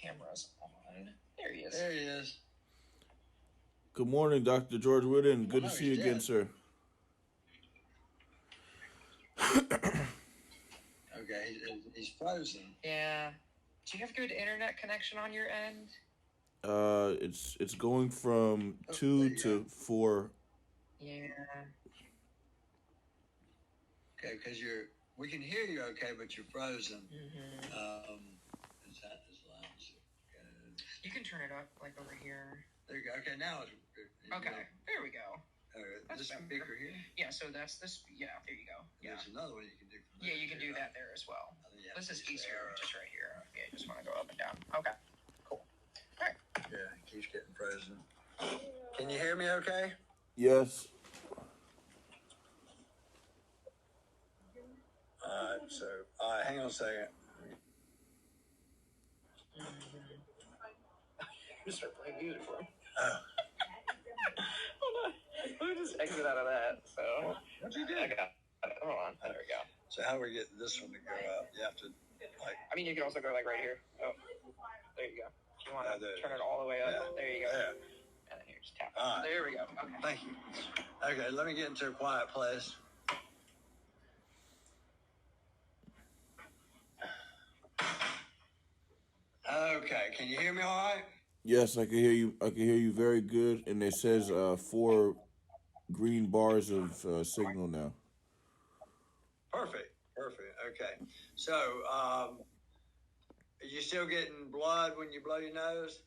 Camera's on. There he is. There he is. Good morning, Dr. George Whitten. Good to see you again, sir. Okay, he's frozen. Yeah. Do you have good internet connection on your end? It's going from 2 to 4. Yeah. Okay, because we can hear you okay, but you're frozen. Mm-hmm. Is that as loud as it goes? You can turn it up, like over here. There you go. Okay, now it's okay. There we go. This speaker here? Yeah, so that's this. Yeah, there you go. Yeah. There's another one you can do. Yeah, you can do that there as well. This is easier, just right here. Yeah, you just want to go up and down. Okay. Cool. All right. Yeah, it keeps getting frozen. Can you hear me okay? Yes. Hang on a second. You start playing music for him. Oh. Hold on. Let me just exit out of that. So. What'd you do? I got it. Hold on. There we go. So how do we get this one to go up? You have to, I mean, you can also go, like, right here. Oh. There you go. You want to turn it all the way up? Yeah. There you go. Yeah. And then here, just tap. All right. There we go. Okay. Thank you. Okay, let me get into a quiet place. Okay, can you hear me all right? Yes, I can hear you. I can hear you very good. And it says 4 green bars of signal now. Perfect. Okay. So, are you still getting blood when you blow your nose?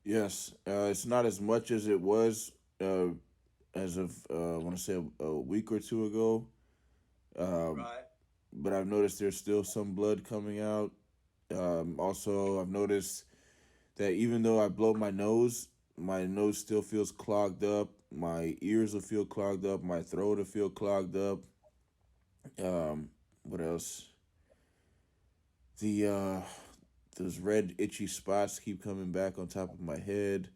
Yes. It's not as much as it was as of, I want to say, a week or two ago. Right. But I've noticed there's still some blood coming out. Also, I've noticed that even though I blow my nose still feels clogged up. My ears will feel clogged up. My throat will feel clogged up. What else? Those red itchy spots keep coming back on top of my head.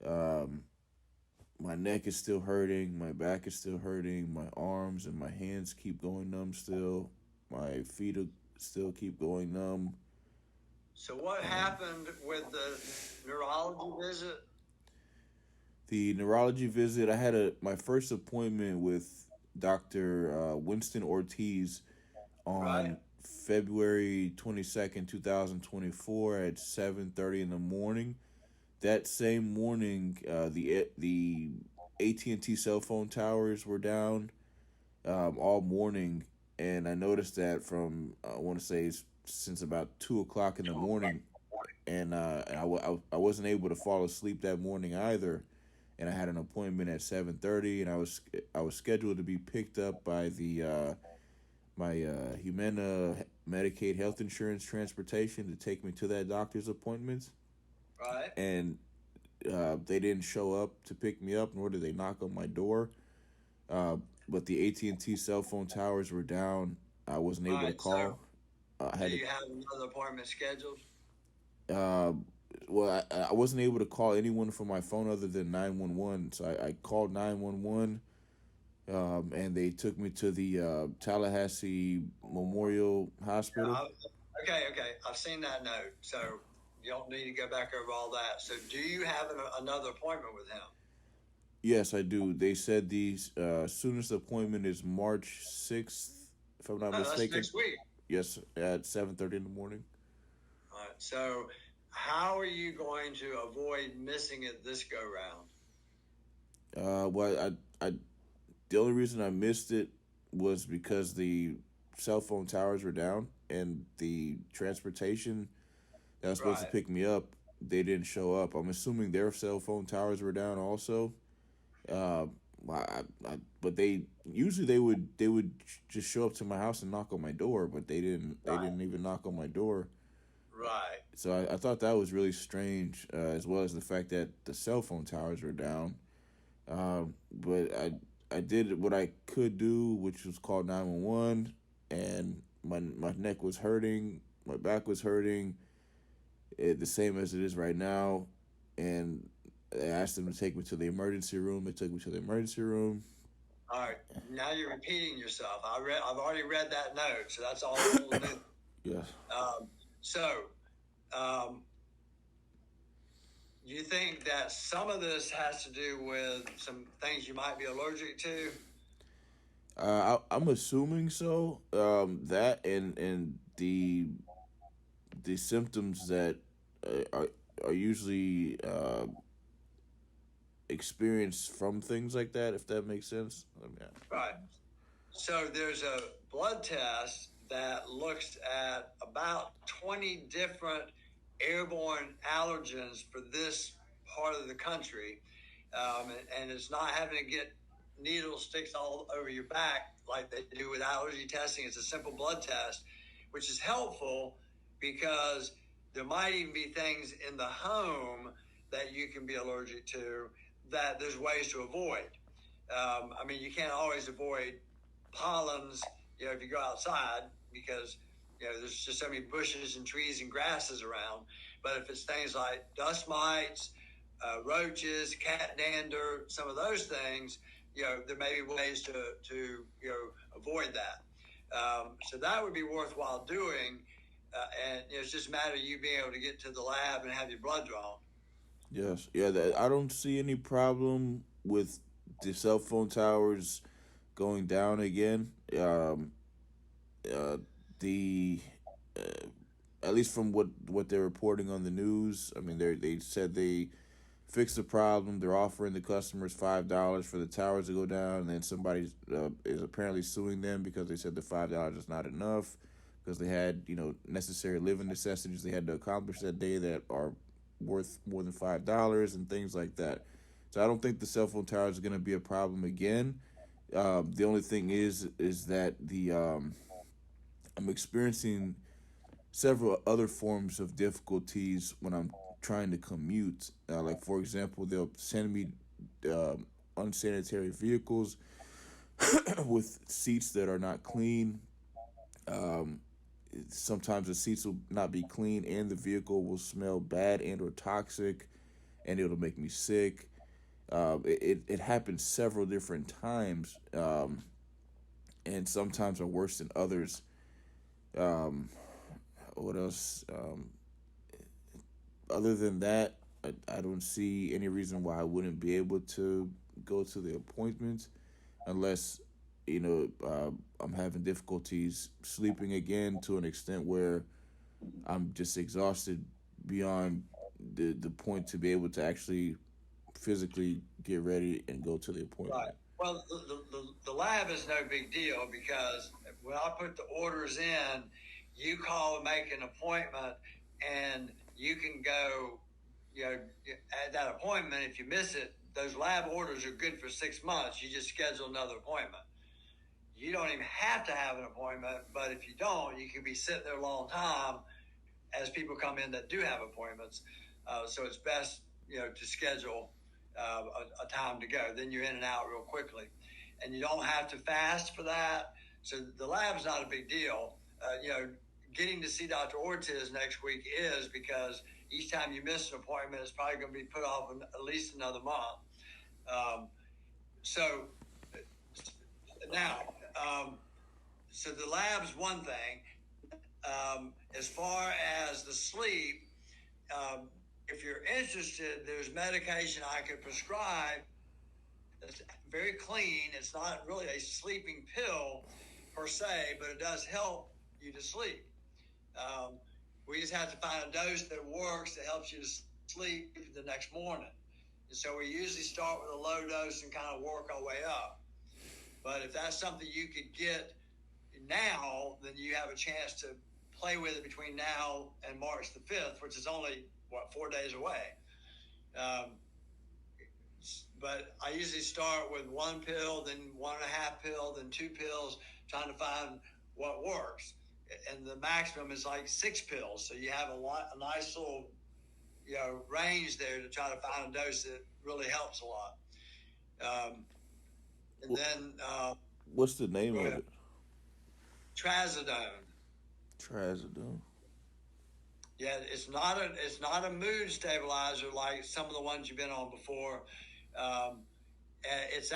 My neck is still hurting. My back is still hurting. My arms and my hands keep going numb still. My feet still keep going numb. So what happened with the neurology visit? The neurology visit, I had my first appointment with Dr. Winston Ortiz on February 22nd, 2024 at 7:30 in the morning. That same morning, the AT&T cell phone towers were down all morning, and I noticed that from, I want to say, since about 2 o'clock in the morning, and I wasn't able to fall asleep that morning either. And I had an appointment at 7:30, and I was scheduled to be picked up by the my Humana Medicaid health insurance transportation to take me to that doctor's appointment. Right. And they didn't show up to pick me up, nor did they knock on my door. But the AT&T cell phone towers were down. I wasn't able to call. Do you have another appointment scheduled? Well, I wasn't able to call anyone from my phone other than 911. So I called 911, and they took me to the Tallahassee Memorial Hospital. Okay. I've seen that note. So you don't need to go back over all that. So do you have another appointment with him? Yes, I do. They said the soonest appointment is March 6th, if I'm not mistaken. That's next week. Yes, at 7:30 in the morning. All right. So how are you going to avoid missing it this go round? Well, the only reason I missed it was because the cell phone towers were down and the transportation that was supposed to pick me up, they didn't show up. I'm assuming their cell phone towers were down also. But they would just show up to my house and knock on my door, but they didn't even knock on my door. Right. So I thought that was really strange, as well as the fact that the cell phone towers were down. But I did what I could do, which was call 911, and my neck was hurting, my back was hurting, the same as it is right now, and I asked them to take me to the emergency room. They took me to the emergency room. All right, now you're repeating yourself. I've already read that note, so that's all I'm going to do. Yes. you think that some of this has to do with some things you might be allergic to? I'm assuming so. That and the symptoms that are usually experienced from things like that, if that makes sense. Right. So there's a blood test that looks at about 20 different airborne allergens for this part of the country. And it's not having to get needle sticks all over your back like they do with allergy testing. It's a simple blood test, which is helpful because there might even be things in the home that you can be allergic to that there's ways to avoid. I mean, you can't always avoid pollens, if you go outside because, there's just so many bushes and trees and grasses around. But if it's things like dust mites, roaches, cat dander, some of those things, there may be ways to avoid that. So that would be worthwhile doing. And it's just a matter of you being able to get to the lab and have your blood drawn. Yes, yeah. I don't see any problem with the cell phone towers going down again. The At least from what they're reporting on the news, I mean, they said they fixed the problem. They're offering the customers $5 for the towers to go down, and then somebody is apparently suing them because they said the $5 is not enough because they had necessary living necessities they had to accomplish that day that are worth more than $5 and things like that. So I don't think the cell phone tower is going to be a problem again. The only thing is that I'm experiencing several other forms of difficulties when I'm trying to commute. Like for example, they'll send me unsanitary vehicles with seats that are not clean. Um, Sometimes the seats will not be clean, and the vehicle will smell bad and or toxic, and it'll make me sick. It happens several different times, and sometimes are worse than others. Um, what else? Other than that, I don't see any reason why I wouldn't be able to go to the appointment unless I'm having difficulties sleeping again to an extent where I'm just exhausted beyond the point to be able to actually physically get ready and go to the appointment. Right. Well, the lab is no big deal because when I put the orders in, you call and make an appointment, and you can go, at that appointment. If you miss it, those lab orders are good for 6 months. You just schedule another appointment. You don't even have to have an appointment, but if you don't, you can be sitting there a long time as people come in that do have appointments. So it's best, to schedule a time to go. Then you're in and out real quickly. And you don't have to fast for that. So the lab's not a big deal. Getting to see Dr. Ortiz next week is because each time you miss an appointment, it's probably going to be put off at least another month. So now, so the lab's one thing. As far as the sleep, if you're interested, there's medication I could prescribe that's very clean. It's not really a sleeping pill per se, but it does help you to sleep. We just have to find a dose that works that helps you to sleep the next morning. And so we usually start with a low dose and kind of work our way up. But if that's something you could get now, then you have a chance to play with it between now and March the 5th, which is only, 4 days away. But I usually start with 1 pill, then 1.5 pill, then 2 pills, trying to find what works. And the maximum is like 6 pills. So you have a nice little, range there to try to find a dose that really helps a lot. And then, what's the name of it? Trazodone. Trazodone. Yeah, it's not a mood stabilizer like some of the ones you've been on before. It's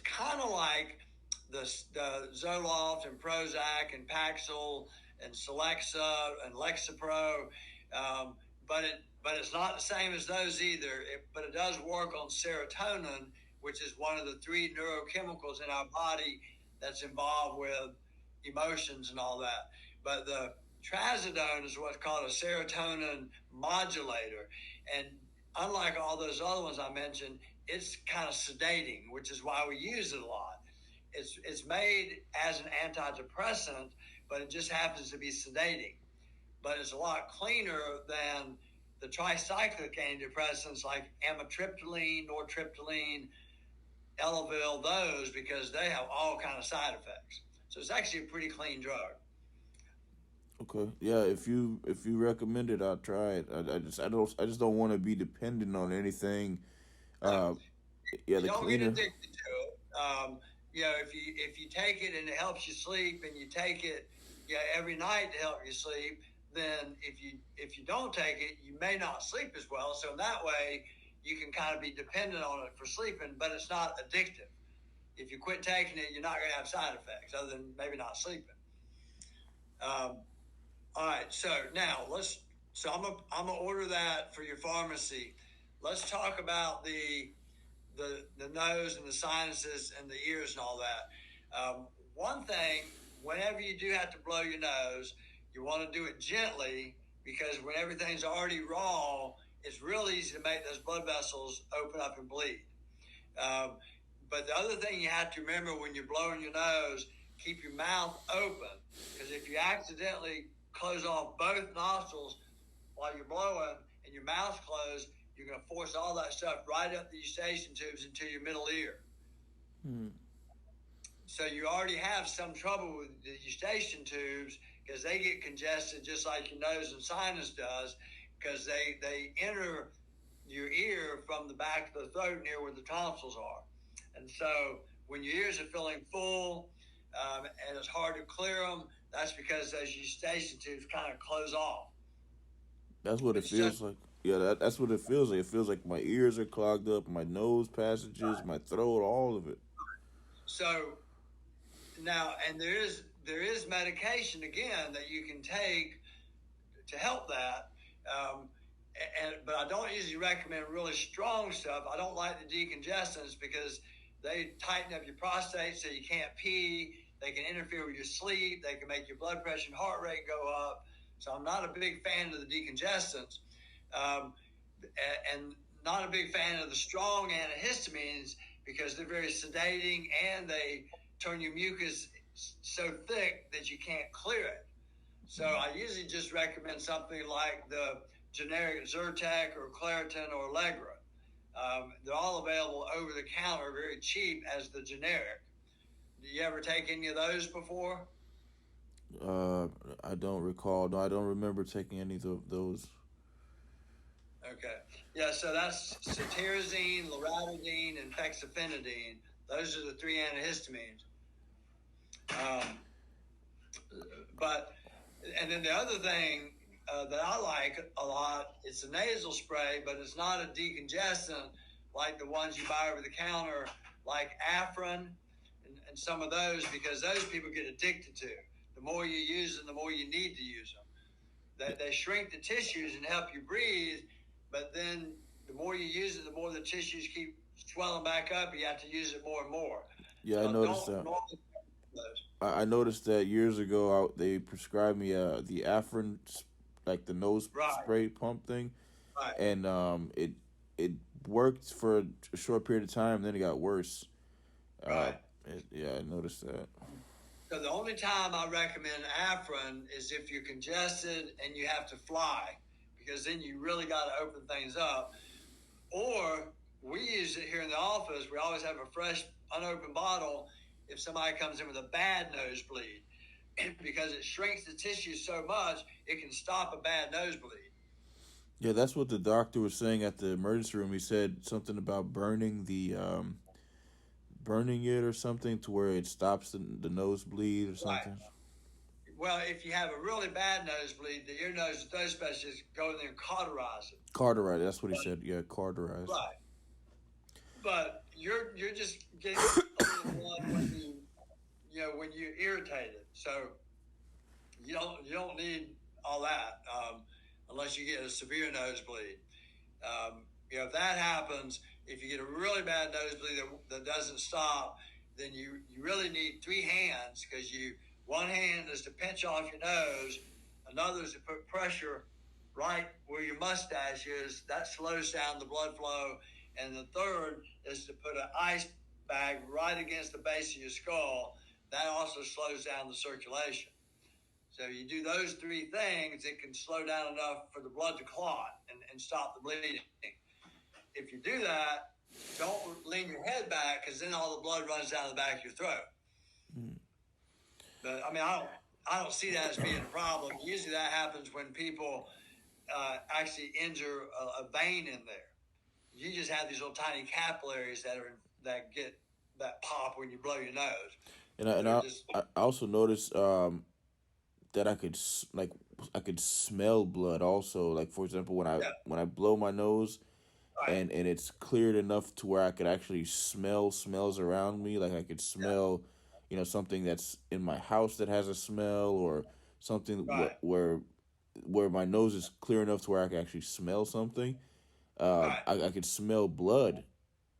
kind of like the Zoloft and Prozac and Paxil and Celexa and Lexapro. but it's not the same as those either. But it does work on serotonin, which is one of the three neurochemicals in our body that's involved with emotions and all that. But the trazodone is what's called a serotonin modulator, and unlike all those other ones I mentioned, it's kind of sedating, which is why we use it a lot. It's made as an antidepressant, but it just happens to be sedating. But it's a lot cleaner than the tricyclic antidepressants like amitriptyline, nortriptyline, Elavil, those, because they have all kind of side effects. So it's actually a pretty clean drug. Okay. Yeah, if you recommend it, I'll try it. I just don't want to be dependent on anything. Uh, yeah, the Don't get cleaner. addicted to it. If you take it and it helps you sleep, and you take it every night to help you sleep, then if you don't take it, you may not sleep as well. So in that way, you can kind of be dependent on it for sleeping, but it's not addictive. If you quit taking it, you're not going to have side effects other than maybe not sleeping. All right, so now I'm gonna order that for your pharmacy. Let's talk about the nose and the sinuses and the ears and all that. One thing, whenever you do have to blow your nose, you want to do it gently, because when everything's already raw, it's real easy to make those blood vessels open up and bleed. But the other thing you have to remember when you're blowing your nose, keep your mouth open, because if you accidentally close off both nostrils while you're blowing and your mouth's closed, you're going to force all that stuff right up the eustachian tubes into your middle ear. So you already have some trouble with the eustachian tubes, because they get congested just like your nose and sinus does, because they enter your ear from the back of the throat near where the tonsils are. And so when your ears are feeling full and it's hard to clear them, that's because those eustachian tubes kind of close off. That's what it feels like. Yeah, that's what it feels like. It feels like my ears are clogged up, my nose passages, my throat, all of it. So now, and there is medication again that you can take to help that. But I don't usually recommend really strong stuff. I don't like the decongestants because they tighten up your prostate so you can't pee. They can interfere with your sleep. They can make your blood pressure and heart rate go up. So I'm not a big fan of the decongestants, and not a big fan of the strong antihistamines, because they're very sedating and they turn your mucus so thick that you can't clear it. So I usually just recommend something like the generic Zyrtec or Claritin or Allegra. They're all available over the counter, very cheap as the generic. Do you ever take any of those before? I don't recall. No, I don't remember taking any of those. Okay. Yeah, so that's cetirizine, loratadine, and fexofenadine. Those are the three antihistamines. And then the other thing that I like a lot, it's a nasal spray, but it's not a decongestant like the ones you buy over the counter, like Afrin and some of those, because those people get addicted to. The more you use them, the more you need to use them. They shrink the tissues and help you breathe, but then the more you use it, the more the tissues keep swelling back up. You have to use it more and more. Yeah, I noticed that. I noticed that years ago. They prescribed me the Afrin, like the nose spray pump thing, and it worked for a short period of time. Then it got worse. Right. I noticed that. So the only time I recommend Afrin is if you're congested and you have to fly, because then you really got to open things up. Or we use it here in the office. We always have a fresh, unopened bottle if somebody comes in with a bad nosebleed, because it shrinks the tissue so much, it can stop a bad nosebleed. Yeah, that's what the doctor was saying at the emergency room. He said something about burning it or something to where it stops the nosebleed or something. Right. Well, if you have a really bad nosebleed, the ear, nose, and throat specialist go in there and cauterize it. Cauterize, that's what he said. Yeah, cauterize. Right. But you're just getting a little blood when you're irritated. So you don't need all that unless you get a severe nosebleed. If that happens, if you get a really bad nosebleed that doesn't stop, then you really need three hands, because one hand is to pinch off your nose, another is to put pressure right where your mustache is. That slows down the blood flow. And the third is to put an ice bag right against the base of your skull. That also slows down the circulation. So you do those three things, it can slow down enough for the blood to clot and stop the bleeding. If you do that, don't lean your head back, because then all the blood runs down the back of your throat. But I mean, I don't see that as being a problem. Usually that happens when people actually injure a vein in there. You just have these little tiny capillaries that pop when you blow your nose. And I also noticed that I could smell blood also. Like, for example, when I blow my nose, Right. and it's cleared enough to where I could actually smell smells around me. Like, I could smell, something that's in my house that has a smell, or something Right. where my nose is clear enough to where I can actually smell something. Right. I could smell blood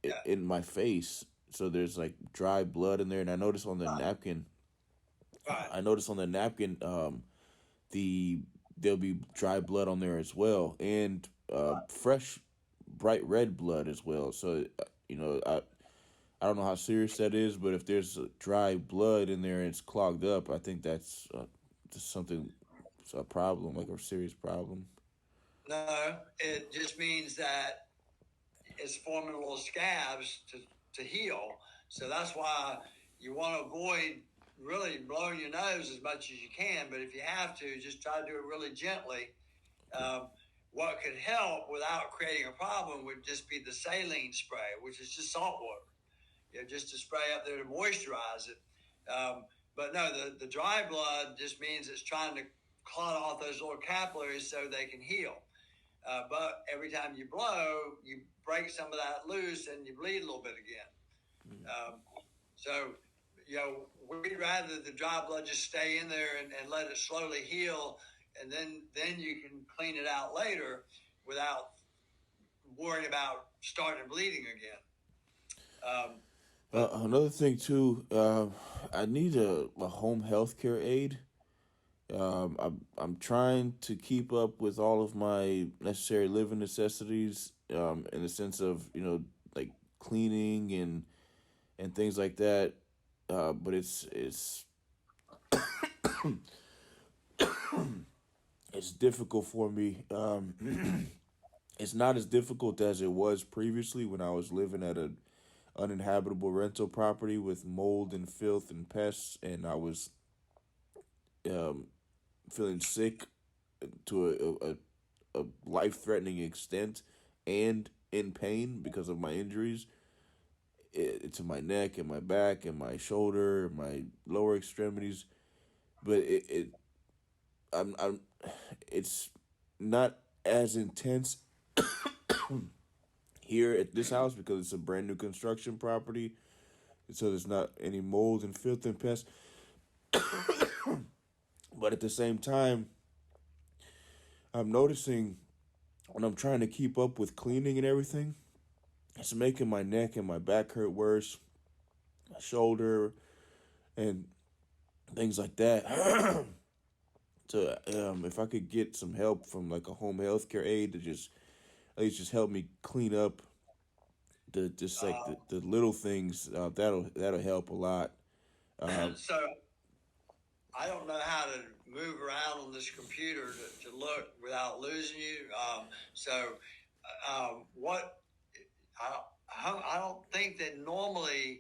Yeah. in my face. So there's like dry blood in there, and I noticed on the Right. napkin. Right. I noticed on the napkin, there'll be dry blood on there as well, and fresh, bright red blood as well. So I don't know how serious that is, but if there's dry blood in there and it's clogged up, I think that's just something, it's a problem, like a serious problem. No, it just means that it's forming little scabs to heal. So that's why you want to avoid really blowing your nose as much as you can. But if you have to, just try to do it really gently. What could help without creating a problem would just be the saline spray, which is just salt water. Just to spray up there to moisturize it. But no, the dry blood just means it's trying to clot off those little capillaries so they can heal. But every time you blow, you break some of that loose and you bleed a little bit again. So, we'd rather the dry blood just stay in there and let it slowly heal, and then you can clean it out later without worrying about starting bleeding again. Another thing too, I need a home health care aide. I'm trying to keep up with all of my necessary living necessities, in the sense of like cleaning and things like that. But it's it's difficult for me. It's not as difficult as it was previously when I was living at an uninhabitable rental property with mold and filth and pests, and I was feeling sick to a life threatening extent, and in pain because of my injuries. To my neck and my back and my shoulder, my lower extremities, but I'm it's not as intense here at this house because it's a brand new construction property, so there's not any mold and filth and pests. But at the same time, I'm noticing when I'm trying to keep up with cleaning and everything, it's making my neck and my back hurt worse, my shoulder, and things like that. So if I could get some help from like a home health care aide to just at least just help me clean up the little things, that'll help a lot. So I don't know how to move around on this computer to look without losing you. What I don't think that normally,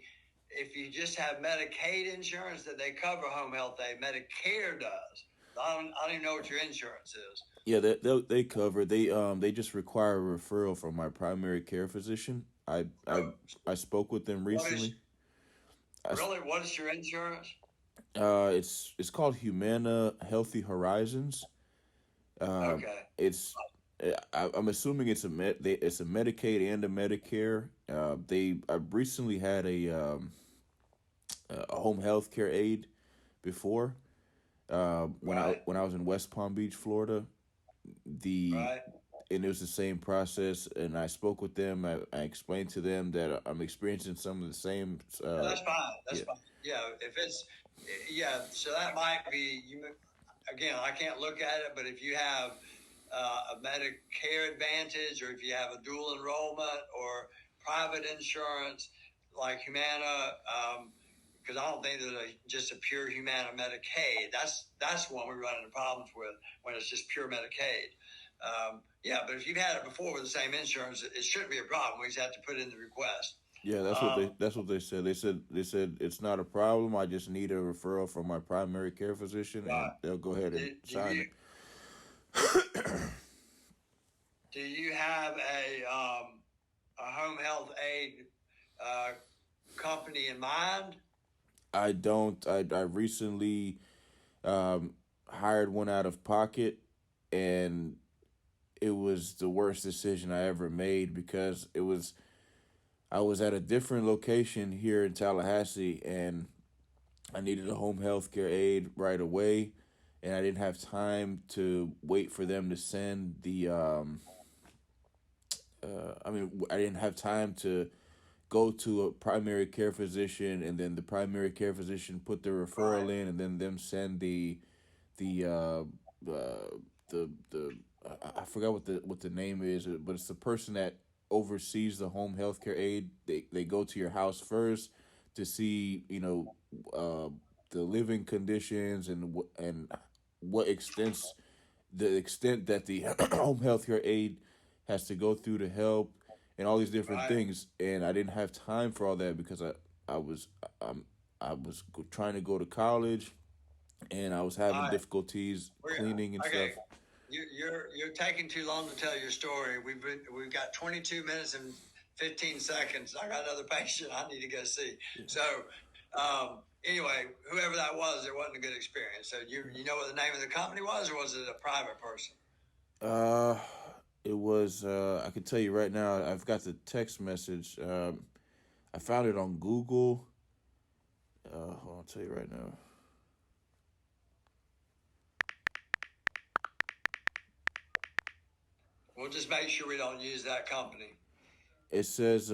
if you just have Medicaid insurance, that they cover home health aid. Medicare does. I don't even know what your insurance is. Yeah, they cover. They just require a referral from my primary care physician. I spoke with them recently. What is your insurance? It's called Humana Healthy Horizons. Okay. I'm assuming it's a Medicaid and a Medicare. I recently had a home health care aide before. When I was in West Palm Beach, Florida, the Right. and it was the same process. And I spoke with them. I explained to them that I'm experiencing some of the same. That's fine. That's Yeah. fine. Yeah. If it's, yeah. So that might be, again, I can't look at it, but if you have a Medicare Advantage, or if you have a dual enrollment or private insurance like Humana, because I don't think there's just a pure Humana Medicaid. That's one we run into problems with when it's just pure Medicaid. Yeah, but if you've had it before with the same insurance, it shouldn't be a problem. We just have to put in the request. Yeah, that's what they said. They said it's not a problem. I just need a referral from my primary care physician, and Right. they'll go ahead and sign it. Do you have a home health aid company in mind? I don't. I recently hired one out of pocket, and it was the worst decision I ever made because I was at a different location here in Tallahassee, and I needed a home health care aid right away, and I didn't have time to wait for them to send the. I didn't have time to go to a primary care physician, and then the primary care physician put the referral in, and then them send the I forgot what the name is, but it's the person that oversees the home health care aid. They go to your house first to see the living conditions and what extents the extent that the home health care aid has to go through to help and all these different things. And I didn't have time for all that because I was trying to go to college, and I was having difficulties cleaning and stuff. You're taking too long to tell your story. We've got 22 minutes and 15 seconds. I got another patient I need to go see. Yeah. So anyway, whoever that was, it wasn't a good experience. So you know what the name of the company was, or was it a private person? It was. I can tell you right now. I've got the text message. I found it on Google. I'll tell you right now. We'll just make sure we don't use that company. It says.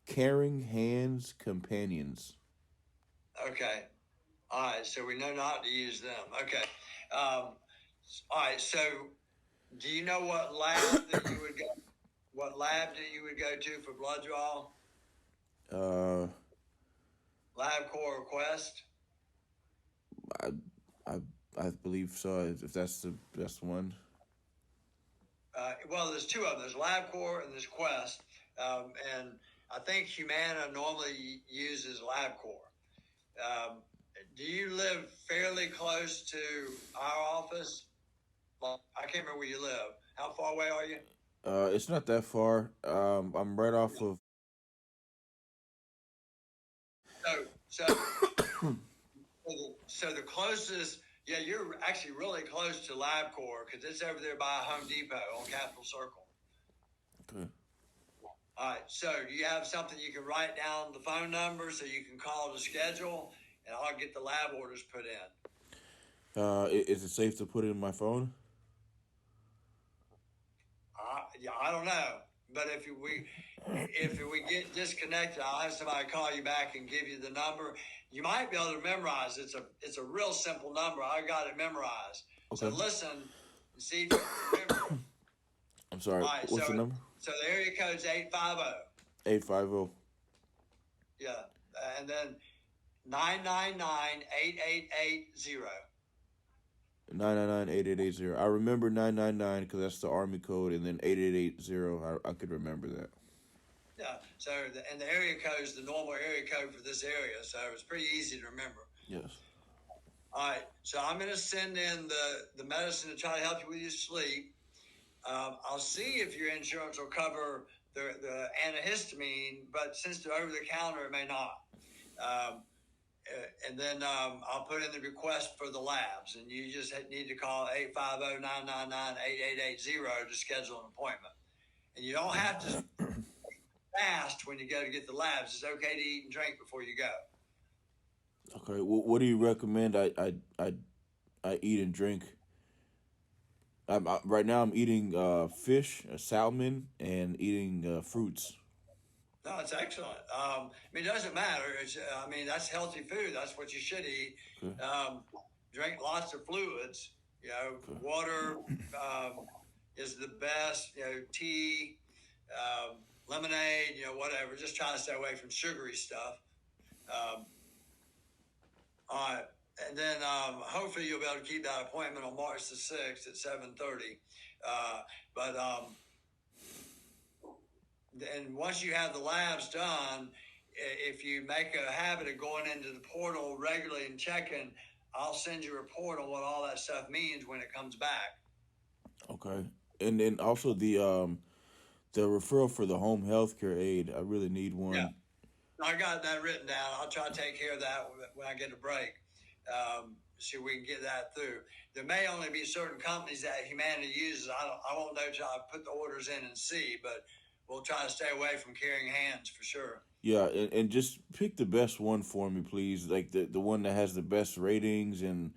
Caring Hands Companions. Okay. All right. So we know not to use them. Okay. All right. So do you know what lab that you would go? What lab that you would go to for blood draw? LabCorp or Quest? I believe so. If that's the one. Well, there's two of them. There's LabCorp and there's Quest, and I think Humana normally uses LabCorp. Do you live fairly close to our office? Well, I can't remember where you live. How far away are you? It's not that far. I'm right off of. So the closest, yeah, you're actually really close to LabCorp because it's over there by Home Depot on Capitol Circle. Okay. All right. So do you have something you can write down the phone number so you can call to schedule, and I'll get the lab orders put in. Is it safe to put it in my phone? Yeah, I don't know, but if we get disconnected, I'll have somebody call you back and give you the number. You might be able to memorize. It's a real simple number. I got it memorized. Okay. So listen and see if you remember. I'm sorry. Right, what's the number? So the area code's 850. 850. Yeah, and then 999-8880. 999-8880. I remember 999 because that's the Army code, and then 8880. I could remember that. Yeah. So and the area code is the normal area code for this area, so it's pretty easy to remember. Yes. All right. So I'm going to send in the medicine to try to help you with your sleep. I'll see if your insurance will cover the antihistamine, but since they're over the counter, it may not. And then I'll put in the request for the labs, and you just need to call 850-999-8880 to schedule an appointment. and you don't have to fast when you go to get the labs. It's okay to eat and drink before you go. Okay, what do you recommend? I eat and drink. Right now I'm eating fish, salmon, and eating fruits. No, it's excellent. I mean, it doesn't matter. I mean, that's healthy food. That's what you should eat. Okay. Drink lots of fluids. You know, Okay. water is the best. You know, tea, lemonade. You know, whatever. Just try to stay away from sugary stuff. All right, and then hopefully you'll be able to keep that appointment on March the 6th at 7:30. But and once you have the labs done, if you make a habit of going into the portal regularly and checking, I'll send you a report on what all that stuff means when it comes back. Okay, and then also the referral for the home healthcare aid. I really need one. Yeah. I got that written down. I'll try to take care of that when I get a break. See if we can get that through. There may only be certain companies that Humanity uses. I won't know till I put the orders in and see, but we'll try to stay away from carrying hands for sure. Yeah, and just pick the best one for me, please. Like the one that has the best ratings, and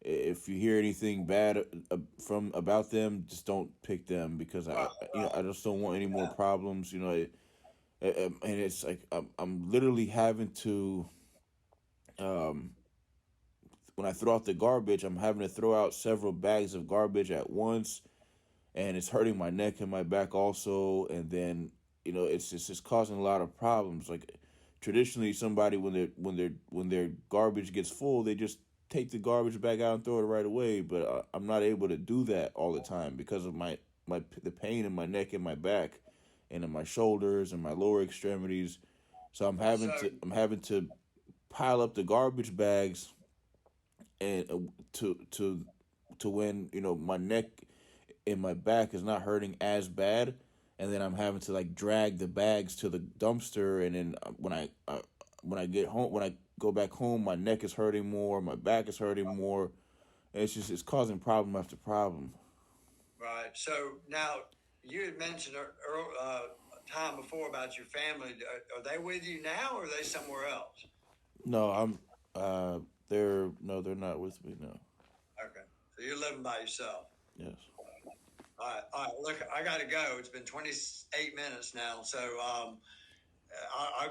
if you hear anything bad from about them, just don't pick them because I just don't want any more problems. And it's like I'm literally having to when I throw out the garbage, I'm having to throw out several bags of garbage at once, and it's hurting my neck and my back also. And then it's causing a lot of problems. Like traditionally, somebody when their garbage gets full, they just take the garbage bag out and throw it right away. But I'm not able to do that all the time because of the pain in my neck and my back, and in my shoulders and my lower extremities. So I'm having to pile up the garbage bags and to when my neck and my back is not hurting as bad, and then I'm having to like drag the bags to the dumpster, and then when I get home, when I go back home, my neck is hurting more, my back is hurting more, and it's causing problem after problem. Right. So now you had mentioned time before about your family. Are they with you now, or are they somewhere else? No, they're not with me now. Okay. So you're living by yourself. Yes. All right. Look, I got to go. It's been 28 minutes now. So I'll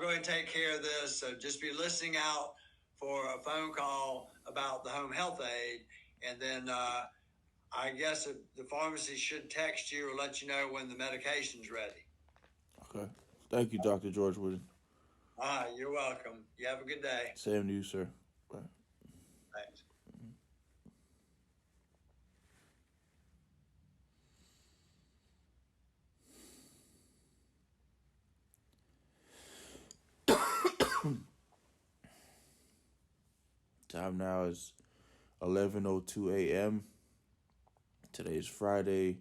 go ahead and take care of this. So just be listening out for a phone call about the home health aid. And then I guess the pharmacy should text you or let you know when the medication's ready. Okay. Thank you, Dr. George Wooden. All right. You're welcome. You have a good day. Same to you, sir. Bye. Thanks. Time now is 11:02 a.m. Today is Friday,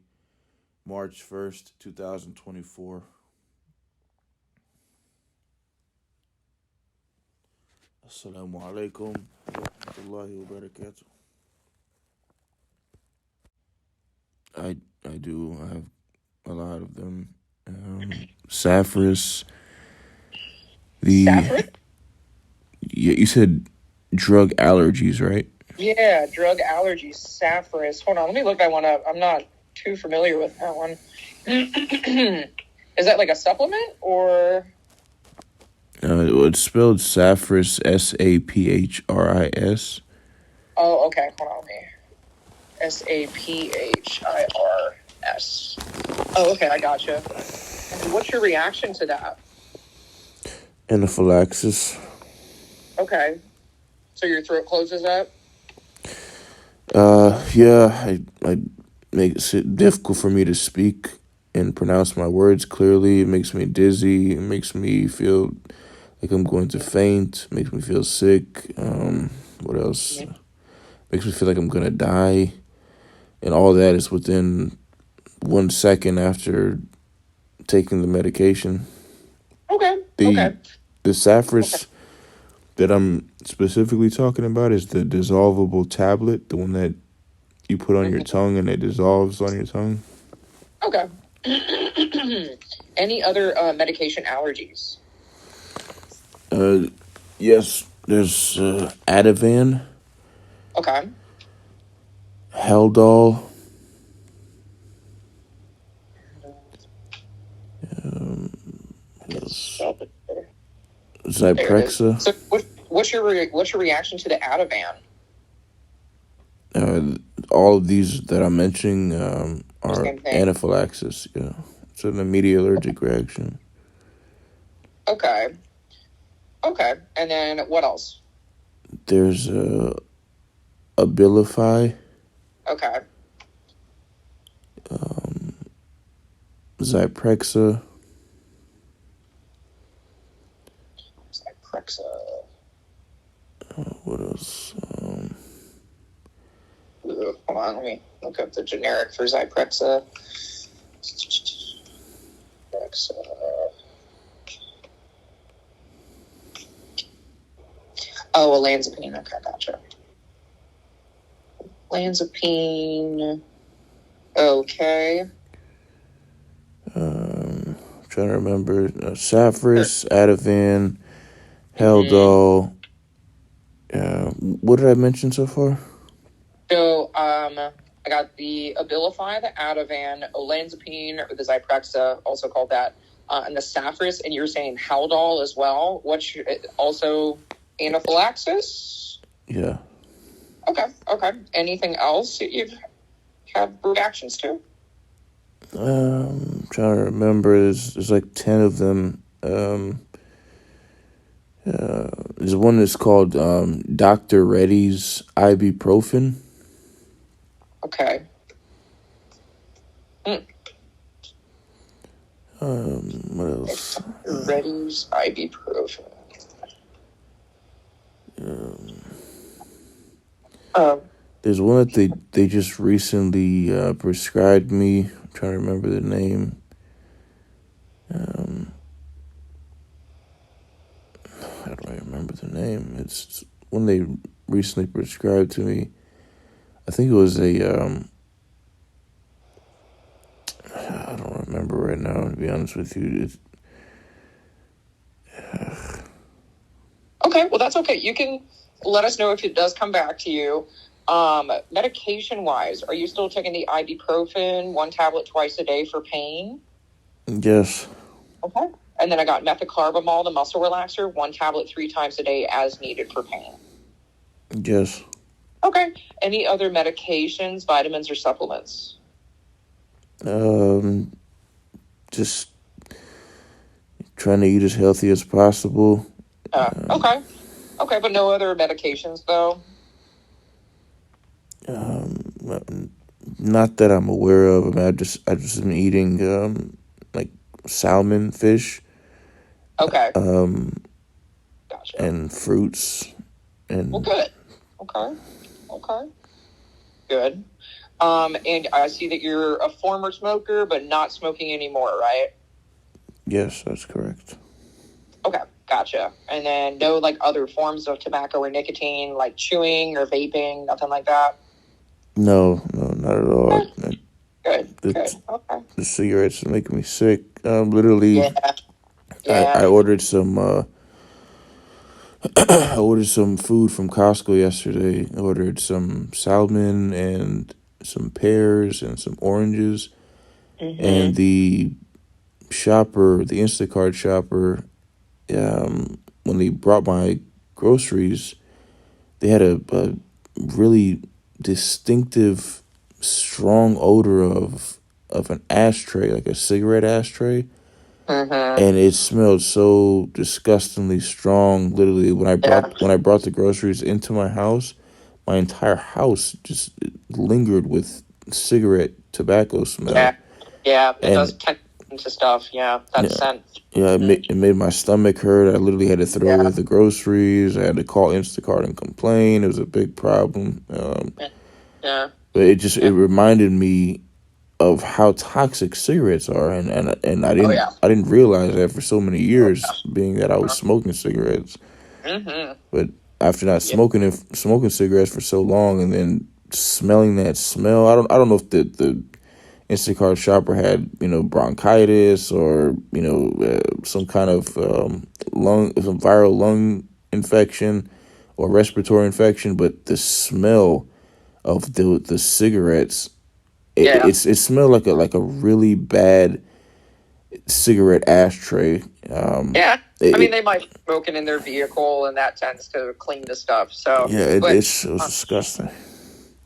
March 1st, 2024. Assalamu alaikum wa rahmatullahi wa barakatuh. I do. I have a lot of them. Saffris. Saffron? You said drug allergies, right? Yeah, drug allergies, Saffris. Hold on, let me look that one up. I'm not too familiar with that one. Is that like a supplement or? It's spelled Saffris, Saphris. Oh, okay. Hold on, me. Saphris. Oh, okay, I gotcha. And what's your reaction to that? Anaphylaxis. Okay. So your throat closes up? Yeah, I make it difficult for me to speak and pronounce my words clearly. It makes me dizzy. It makes me feel like I'm going to faint. It makes me feel sick. What else? Yeah. Makes me feel like I'm going to die. And all that is within 1 second after taking the medication. Okay. The Saffris that I'm specifically talking about is the dissolvable tablet, the one that you put on your tongue and it dissolves on your tongue. Okay. Any other medication allergies? Yes, there's Ativan, Okay. Haldol, There it is. Zyprexa. So, what's your reaction to the Ativan? All of these that I'm mentioning are Same thing. anaphylaxis. Yeah, it's an immediate allergic reaction. Okay. Okay. And then what else? There's Abilify, Okay. Zyprexa, Zyprexa. what else? Hold on, let me look up the generic for Zyprexa. Oh, olanzapine. Okay, gotcha. Olanzapine. Okay. Trying to remember. Saffris, Ativan, Haldol. What did I mention so far? So, I got the Abilify, the Ativan, olanzapine, or the Zyprexa, also called that, and the Saffris, and you're saying Haldol as well. What's also anaphylaxis? Yeah. Okay. Anything else that you've had reactions to? Trying to remember. There's like 10 of them. There's one that's called Dr. Reddy's ibuprofen. Okay. What else? Reddy's ibuprofen. There's one that they just recently prescribed me. I'm trying to remember the name. How do I remember the name? It's one they recently prescribed to me. I think it was a I don't remember right now, to be honest with you. Okay, well, that's okay. You can let us know if it does come back to you. Medication-wise, are you still taking the ibuprofen, 1 tablet twice a day for pain? Yes. Okay. And then I got methocarbamol, the muscle relaxer, 1 tablet 3 times a day as needed for pain. Yes. Okay. Any other medications, vitamins, or supplements? Just trying to eat as healthy as possible. Okay. Okay, but no other medications, though? Not that I'm aware of. I mean, I just been eating like salmon, fish. Okay. Gotcha. Gotcha. And fruits. And well, good. Okay. Good. And I see that you're a former smoker, but not smoking anymore, right? Yes, that's correct. Okay, gotcha. And then no, like, other forms of tobacco or nicotine, like chewing or vaping, nothing like that? No, not at all. Good. Okay. The cigarettes are making me sick. Literally, Yeah. I ordered some. I ordered some food from Costco yesterday. I ordered some salmon and some pears and some oranges. Mm-hmm. And the Instacart shopper, when they brought my groceries, they had a really distinctive, strong odor of an ashtray, like a cigarette ashtray. Mm-hmm. And it smelled so disgustingly strong. Literally, when I brought the groceries into my house, my entire house just lingered with cigarette tobacco smell. Yeah, it does tend into stuff. Yeah, that scent. Yeah, it made my stomach hurt. I literally had to throw away the groceries. I had to call Instacart and complain. It was a big problem. Yeah. But it reminded me of how toxic cigarettes are, and I didn't realize that for so many years, being that I was smoking cigarettes. Mm-hmm. But after not smoking cigarettes for so long, and then smelling that smell, I don't know if the Instacart shopper had, bronchitis or, some kind of some viral lung infection or respiratory infection, but the smell of the cigarettes, Yeah. it smelled like a really bad cigarette ashtray. Yeah. I mean, It they might be smoking in their vehicle, and that tends to clean the stuff. So, yeah, but it was disgusting.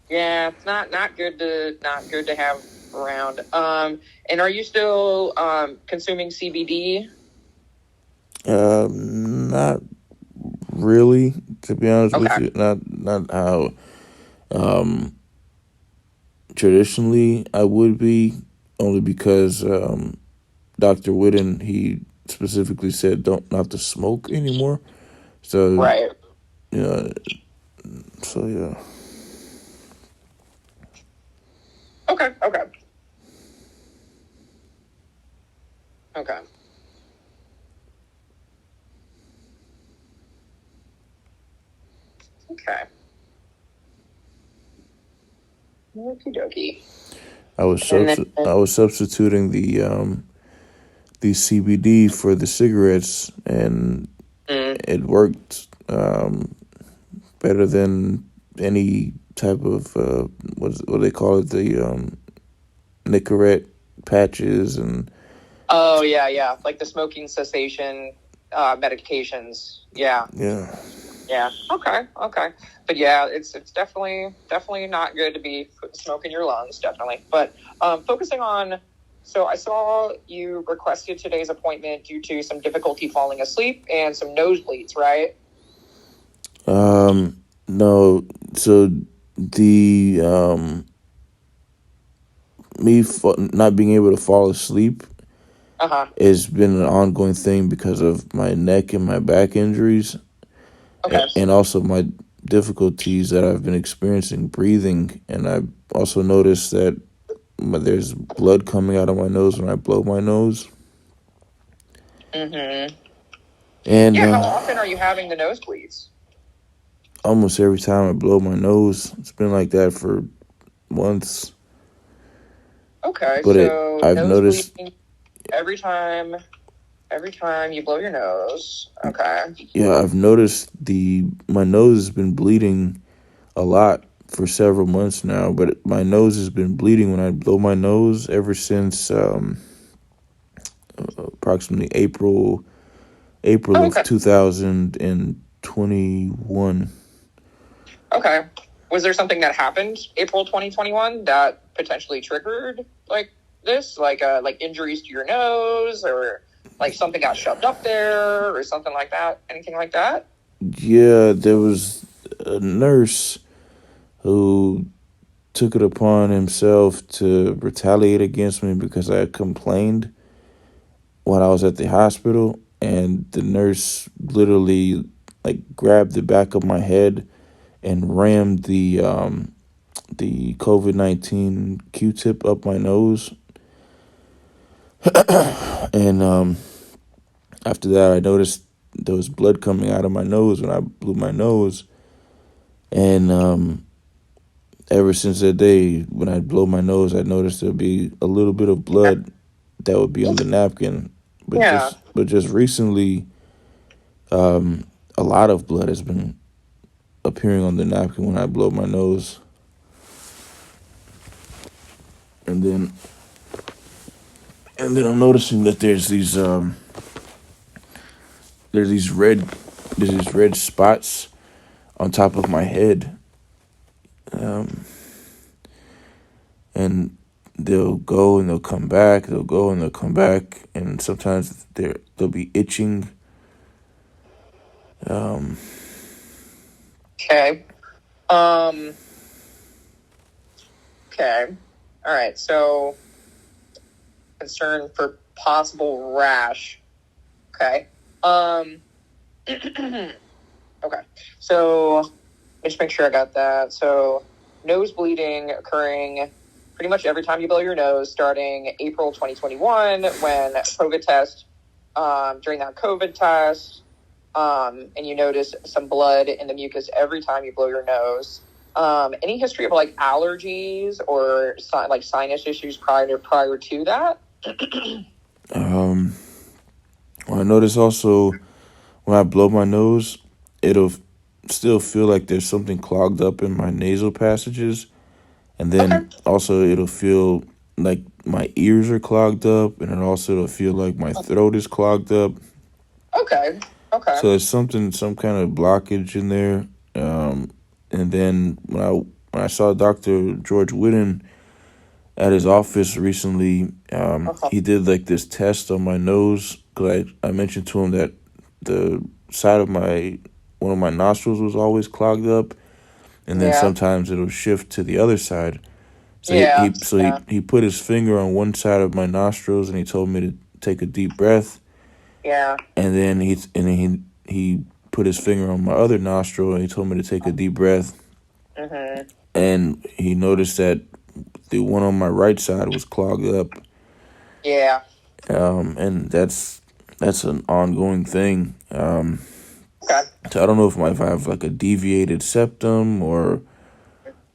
yeah, it's not good to have around. And are you still consuming CBD? Not really, to be honest with Okay. you. Not how um traditionally I would be, only because Dr. Whitten, he specifically said don't not to smoke anymore. So Right. yeah, so yeah. Okay. Okay. Okay. Okay. Okie dokie. And then, I was substituting the CBD for the cigarettes, and mm, it worked better than any type of what they call it, the Nicorette patches. And oh yeah, like the smoking cessation medications. Yeah. yeah. Yeah. Okay. Okay. But yeah, it's definitely not good to be smoking your lungs. Definitely. But focusing on. So I saw you requested today's appointment due to some difficulty falling asleep and some nosebleeds, right? No, so the not being able to fall asleep Uh huh. has been an ongoing thing because of my neck and my back injuries, Okay. and also my difficulties that I've been experiencing breathing. And I also noticed that there's blood coming out of my nose when I blow my nose. Mm-hmm. And Yeah. How often are you having the nosebleeds? almost every time I blow my nose, it's been like that for months. Okay. But So I've noticed, nosebleeding every time you blow your nose. Okay. yeah, I've noticed my nose has been bleeding a lot for several months now. But my nose has been bleeding when I blow my nose ever since approximately April Oh, of okay. 2021. Okay. Was there something that happened April 2021 that potentially triggered like this, like injuries to your nose, or like something got shoved up there, or something like that? Anything like that? Yeah, there was a nurse who took it upon himself to retaliate against me because I had complained when I was at the hospital, and the nurse literally like grabbed the back of my head and rammed the COVID-19 Q-tip up my nose. And after that, I noticed there was blood coming out of my nose when I blew my nose. And ever since that day, when I blow my nose, I noticed there'd be a little bit of blood that would be on the napkin. Yeah. But just recently, a lot of blood has been appearing on the napkin when I blow my nose. And then I'm noticing that there's these red spots on top of my head, and they'll go and they'll come back. They'll go and they'll come back, and sometimes they'll be itching. Okay. Okay. All right. So concern for possible rash. Okay. Okay. So just make sure I got that. So nose bleeding occurring pretty much every time you blow your nose, starting April 2021 when COVID test, during that COVID test, and you notice some blood in the mucus every time you blow your nose. Any history of like allergies or like sinus issues prior to that? I notice also when I blow my nose, it'll still feel like there's something clogged up in my nasal passages. And Okay. then also it'll feel like my ears are clogged up, and it'll feel like my throat is clogged up. Okay. Okay. So there's some kind of blockage in there. And then when I saw Dr. George Whitten at his office recently, he did like this test on my nose, because I mentioned to him that the side of one of my nostrils was always clogged up, and then Yeah. sometimes it'll shift to the other side. So Yeah. he put his finger on one side of my nostrils, and he told me to take a deep breath. Yeah. And then he put his finger on my other nostril, and he told me to take a deep breath. Mm-hmm. And he noticed that the one on my right side was clogged up. Yeah. And that's an ongoing thing. Okay. So I don't know if I have like a deviated septum or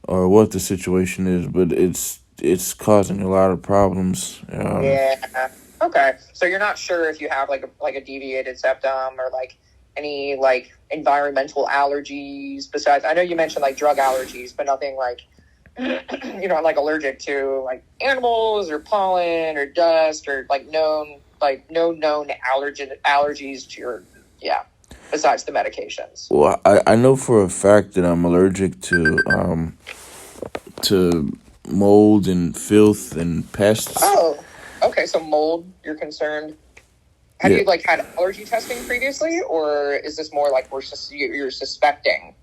what the situation is, but it's causing a lot of problems. Yeah. Okay. So you're not sure if you have like a deviated septum or like any like environmental allergies besides. I know you mentioned like drug allergies, but nothing like you're not like allergic to like animals or pollen or dust or like no known allergies to your besides the medications. Well, I know for a fact that I'm allergic to mold and filth and pests. Oh, okay. So mold, you're concerned. Have Yeah. you like had allergy testing previously, or is this more like you're suspecting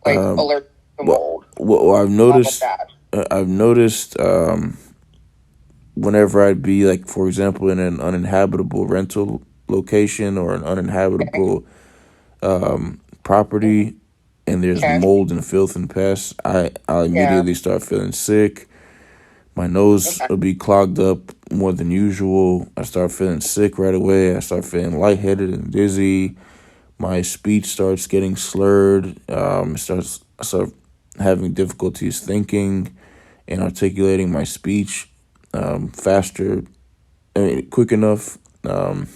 like allergic to mold? Well, I've noticed. That. I've noticed whenever I'd be like, for example, in an uninhabitable rental location or an uninhabitable property, and there's Okay. mold and filth and pests, I'll immediately start feeling sick. My nose will be clogged up more than usual. I start feeling sick right away. I start feeling lightheaded and dizzy. My speech starts getting slurred. I start having difficulties thinking and articulating my speech faster, quick enough. What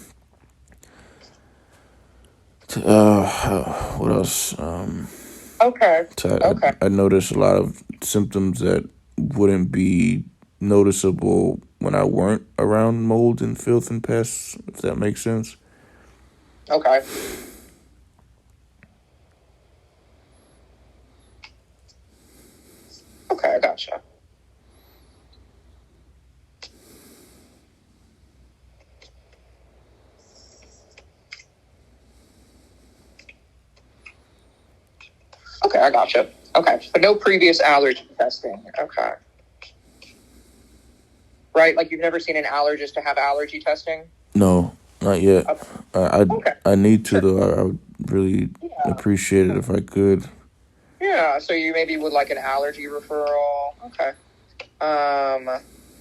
else? Okay. So Okay. I noticed a lot of symptoms that wouldn't be noticeable when I weren't around mold and filth and pests, if that makes sense. Okay. Okay, I gotcha. Okay, I gotcha. Okay, but no previous allergy testing. Okay. Right, like you've never seen an allergist to have allergy testing? No, not yet. Okay. I need to, though. I would really appreciate it if I could. Yeah, so you maybe would like an allergy referral. Okay.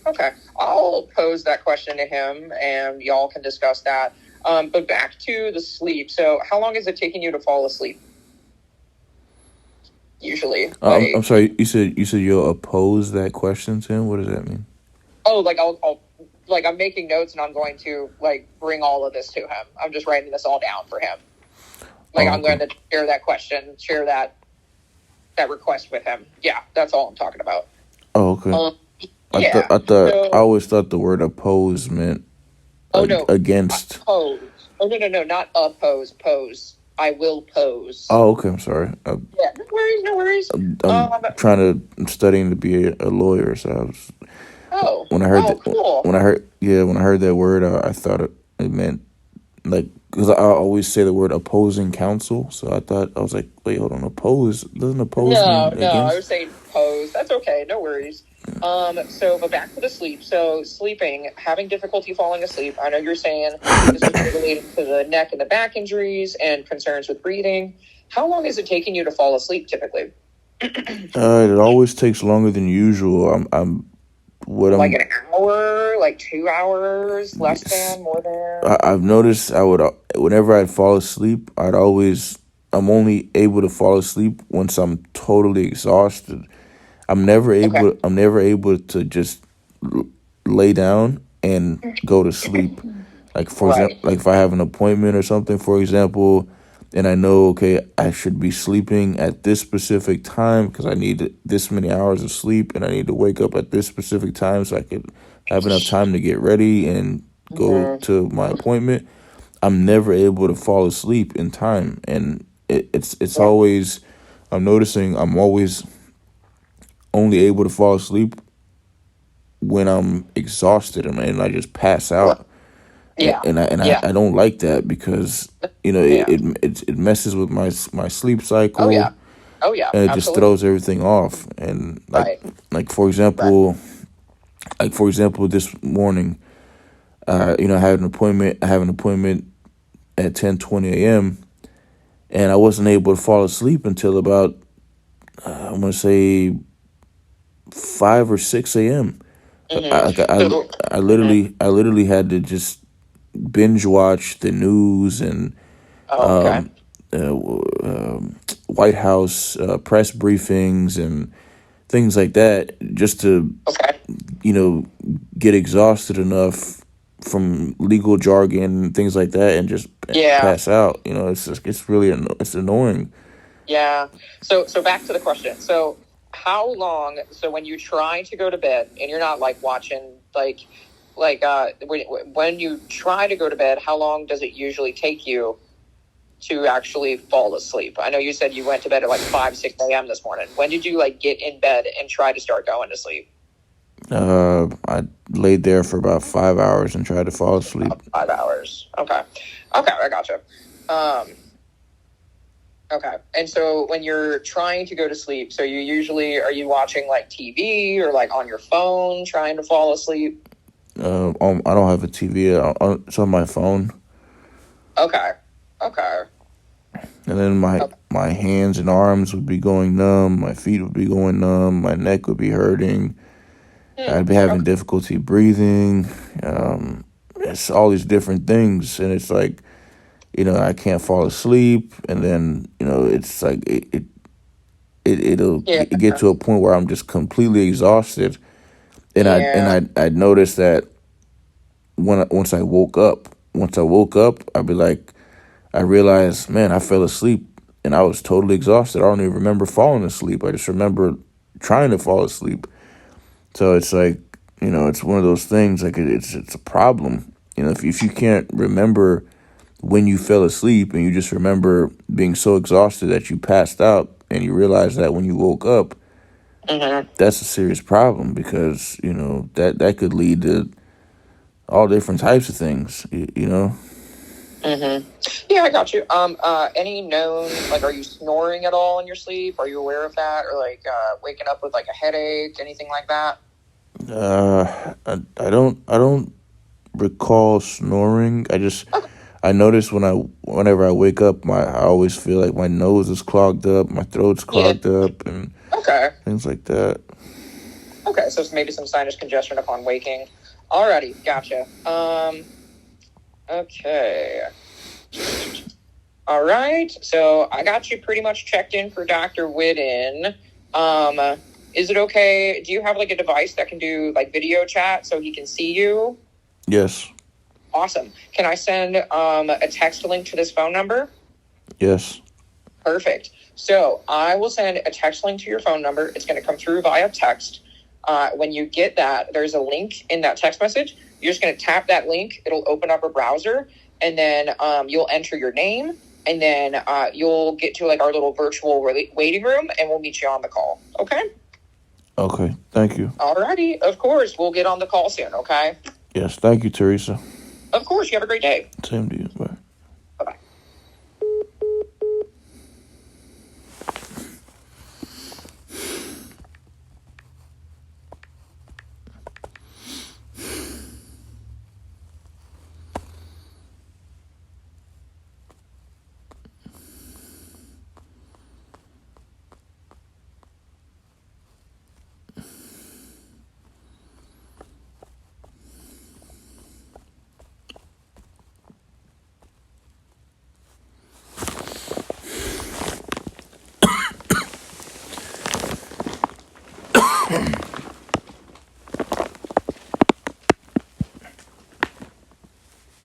Okay. I'll pose that question to him and y'all can discuss that. But back to the sleep. So how long is it taking you to fall asleep? Usually. I'm sorry, you said you'll oppose that question to him? What does that mean? Oh, like I'll like I'm making notes and I'm going to like bring all of this to him. I'm just writing this all down for him. Like I'm going to share that question, share that request with him. Yeah, that's all I'm talking about. Oh, okay. I always thought the word oppose meant against. Oppose. Oh, no, not oppose, pose. I will pose. Oh, okay, I'm sorry. Yeah, no worries. I'm studying to be a lawyer, so I was... When I heard cool. when I heard that word, I thought it meant like, because I always say the word opposing counsel, so I was like, wait, hold on, oppose doesn't oppose mean against? No, I was saying pose. That's okay, no worries. But back to the sleep. So sleeping, having difficulty falling asleep. I know you're saying this is related to the neck and the back injuries and concerns with breathing. How long is it taking you to fall asleep typically? It always takes longer than usual. Like an hour, like 2 hours, less than, more than? I've noticed whenever I'd fall asleep, I'd always I'm only able to fall asleep once I'm totally exhausted. Okay. I'm never able to just lay down and go to sleep. Like for example, Right. like if I have an appointment or something, for example, and I know, okay, I should be sleeping at this specific time because I need this many hours of sleep, and I need to wake up at this specific time so I could have enough time to get ready and go Hmm. to my appointment. I'm never able to fall asleep in time, and it's Yeah. always, I'm noticing I'm always only able to fall asleep when I'm exhausted and I just pass Right. out. Yeah. And Yeah. I don't like that because Yeah. it messes with my sleep Oh yeah. cycle, Oh yeah. and it just Absolutely. throws everything off. And Right. like for Right. example, this morning, I had an appointment. I have an appointment at 10:20 a.m. and I wasn't able to fall asleep until about I'm gonna say 5 or 6 a.m. Hmm. So. Mhm. I literally had to just binge watch the news and Oh, okay. um, White House press briefings and things like that, just to Okay. you know get exhausted enough from legal jargon and things like that, and just Yeah. pass out. It's really it's annoying. Yeah. So back to the question. So how long? So when you try to go to bed and you're not like watching when you try to go to bed, how long does it usually take you to actually fall asleep? I know you said you went to bed at like 5, 6 a.m. this morning. When did you like get in bed and try to start going to sleep? I laid there for about 5 hours and tried to fall asleep. 5 hours. Okay. Okay, I gotcha. Um, okay. And so when you're trying to go to sleep, so are you watching like TV or like on your phone trying to fall asleep? I don't have a TV. It's on my phone, Okay. Okay. and then Okay. my hands and arms would be going numb. My feet would be going numb. My neck would be hurting. I'd be having Okay. difficulty breathing. It's all these different things, and it's like I can't fall asleep, and then it's like it'll Yeah. get to a point where I'm just completely exhausted, and Yeah. I noticed that once I woke up, I'd be like, I realized, man, I fell asleep, and I was totally exhausted. I don't even remember falling asleep. I just remember trying to fall asleep. So it's like, it's one of those things. Like it's a problem. If you can't remember when you fell asleep and you just remember being so exhausted that you passed out, and you realize that when you woke up, Hmm. that's a serious problem, because that could lead to all different types of things. Hmm. Yeah, I got you. Any known, like, are you snoring at all in your sleep? Are you aware of that? Or like, waking up with like a headache, anything like that? I don't recall snoring. Okay. I notice whenever I wake up, I always feel like my nose is clogged up, my throat's Yeah. clogged up, and Okay. things like that. Okay. So it's maybe some sinus congestion upon waking. Alrighty. Gotcha. Okay. All right. So I got you pretty much checked in for Dr. Whitten. Um, is it okay? Do you have like a device that can do like video chat so he can see you? Yes. Awesome. Can I send a text link to this phone number? Yes. Perfect. So I will send a text link to your phone number. It's going to come through via text. When you get that, there's a link in that text message. You're just going to tap that link. It'll open up a browser, and then you'll enter your name, and then you'll get to like our little virtual waiting room, and we'll meet you on the call. Okay? Okay. Thank you. Alrighty. Of course. We'll get on the call soon. Okay? Yes. Thank you, Teresa. Of course. You have a great day. Same to you.